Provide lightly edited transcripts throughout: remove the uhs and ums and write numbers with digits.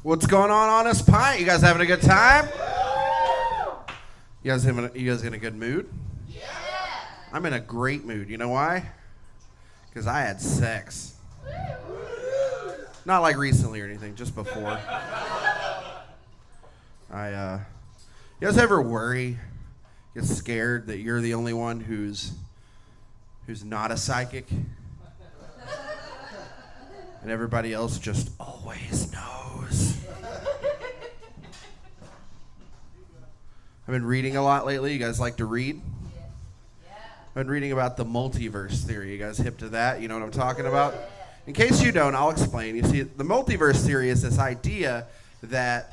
What's going on this pint? You guys having a good time? You guys in a good mood? Yeah. I'm in a great mood. You know why? Because I had sex. Not like recently or anything, just before. You guys ever worry, get scared that you're the only one who's not a psychic? And everybody else just always knows. I've been reading a lot lately. You guys like to read? Yeah. I've been reading about the multiverse theory. You guys hip to that? You know what I'm talking about? In case you don't, I'll explain. You see, the multiverse theory is this idea that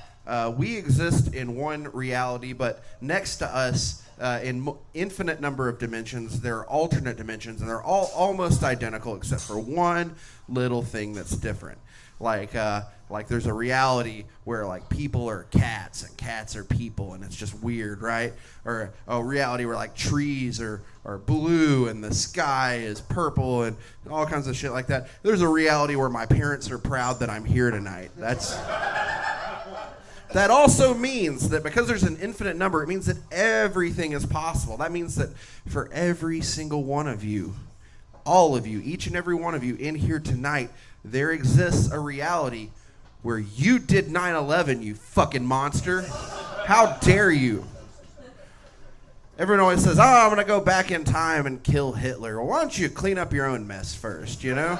we exist in one reality, but next to us, in infinite number of dimensions, there are alternate dimensions, and they're all almost identical except for one little thing that's different. Like there's a reality where like people are cats and cats are people, and it's just weird, right? Or a reality where like trees are blue and the sky is purple and all kinds of shit like that. There's a reality where my parents are proud that I'm here tonight. That also means that because there's an infinite number, it means that everything is possible. That means that for every single one of you, all of you, each and every one of you in here tonight, there exists a reality where you did 9/11, you fucking monster. How dare you? Everyone always says, I'm going to go back in time and kill Hitler. Well, why don't you clean up your own mess first, you know?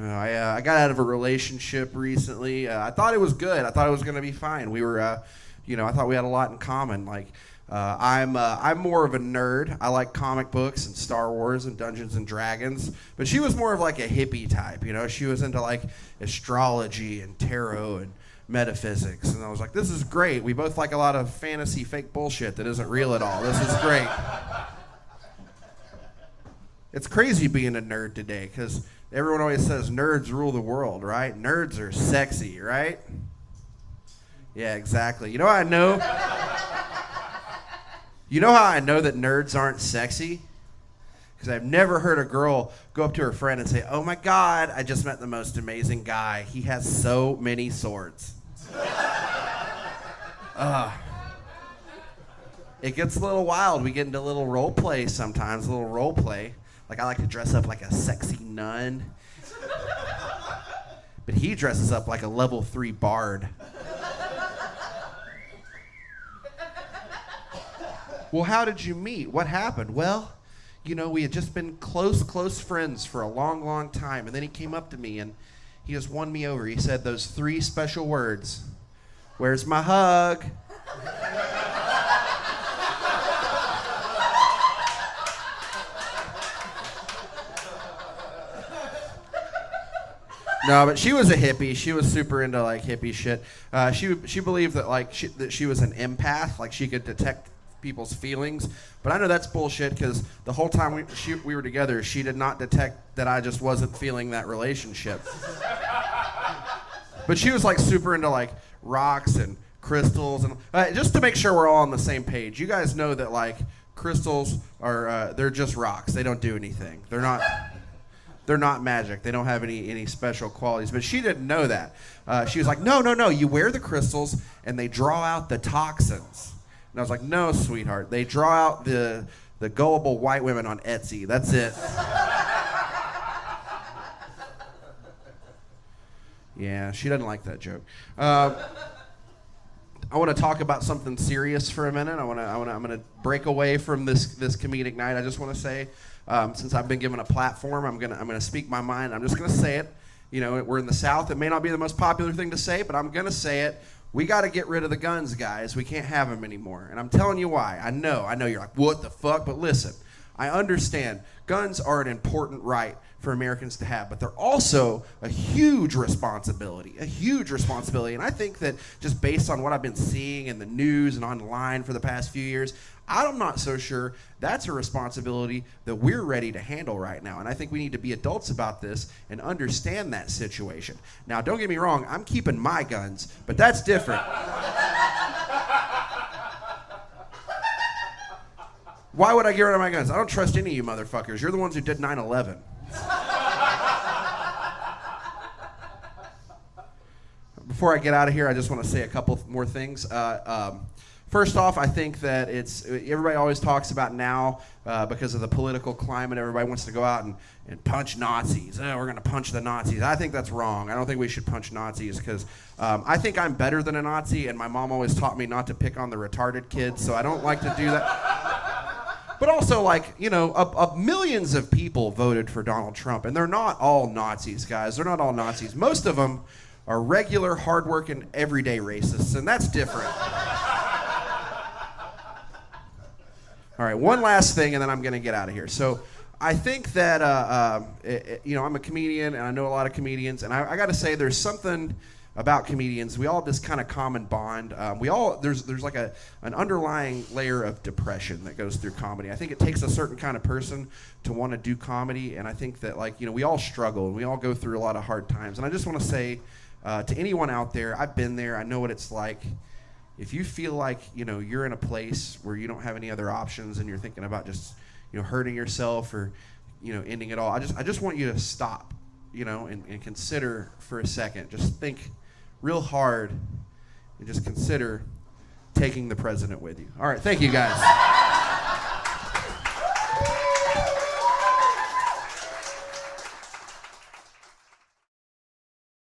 I got out of a relationship recently. I thought it was good. I thought it was going to be fine. We were, I thought we had a lot in common. I'm more of a nerd. I like comic books and Star Wars and Dungeons and Dragons. But she was more of like a hippie type, you know. She was into like astrology and tarot and metaphysics. And I was like, this is great. We both like a lot of fantasy fake bullshit that isn't real at all. This is great. It's crazy being a nerd today because everyone always says nerds rule the world, right? Nerds are sexy, right? Yeah, exactly. You know how I know? You know how I know that nerds aren't sexy? Because I've never heard a girl go up to her friend and say, oh my God, I just met the most amazing guy. He has so many swords. It gets a little wild. We get into a little role play sometimes, a little role play. Like I like to dress up like a sexy nun. But he dresses up like a level 3 bard. Well, how did you meet? What happened? Well, we had just been close friends for a long, long time. And then he came up to me and he just won me over. He said those 3 special words. Where's my hug? No, but she was a hippie. She was super into like hippie shit. She believed that that she was an empath, like she could detect people's feelings. But I know that's bullshit because the whole time we were together, she did not detect that I just wasn't feeling that relationship. But she was like super into like rocks and crystals and just to make sure we're all on the same page. You guys know that like crystals are they're just rocks. They don't do anything. They're not magic. They don't have any special qualities. But she didn't know that. She was like, no. You wear the crystals and they draw out the toxins. And I was like, no, sweetheart. They draw out the gullible white women on Etsy. That's it. Yeah, she doesn't like that joke. I want to talk about something serious for a minute. I'm gonna break away from this comedic night. I just want to say, since I've been given a platform, I'm gonna speak my mind. I'm just gonna say it. We're in the South. It may not be the most popular thing to say, but I'm gonna say it. We got to get rid of the guns, guys. We can't have them anymore. And I'm telling you why. I know you're like, what the fuck? But listen, I understand guns are an important right for Americans to have, but they're also a huge responsibility. And I think that just based on what I've been seeing in the news and online for the past few years, I'm not so sure that's a responsibility that we're ready to handle right now. And I think we need to be adults about this and understand that situation. Now, don't get me wrong, I'm keeping my guns, but that's different. Why would I get rid of my guns? I don't trust any of you motherfuckers. You're the ones who did 9/11. before I get out of here, I just want to say a couple more things. First off, I think that everybody always talks about now because of the political climate, everybody wants to go out and punch Nazis. Oh, we're going to punch the Nazis. I think that's wrong. I don't think we should punch Nazis because I think I'm better than a Nazi, and my mom always taught me not to pick on the retarded kids, so I don't like to do that. But also, millions of people voted for Donald Trump, and they're not all Nazis, guys. They're not all Nazis. Most of them are regular, hardworking, everyday racists, and that's different. All right, one last thing, and then I'm going to get out of here. So I think that, I'm a comedian, and I know a lot of comedians, and I got to say there's something about comedians. We all have this kind of common bond. There's like an underlying layer of depression that goes through comedy. I think it takes a certain kind of person to want to do comedy, and I think that, we all struggle, and we all go through a lot of hard times. And I just want to say to anyone out there, I've been there. I know what it's like. If you feel like, you're in a place where you don't have any other options and you're thinking about just, hurting yourself or, ending it all, I just want you to stop, and consider for a second. Just think real hard and just consider taking the president with you. All right, thank you guys.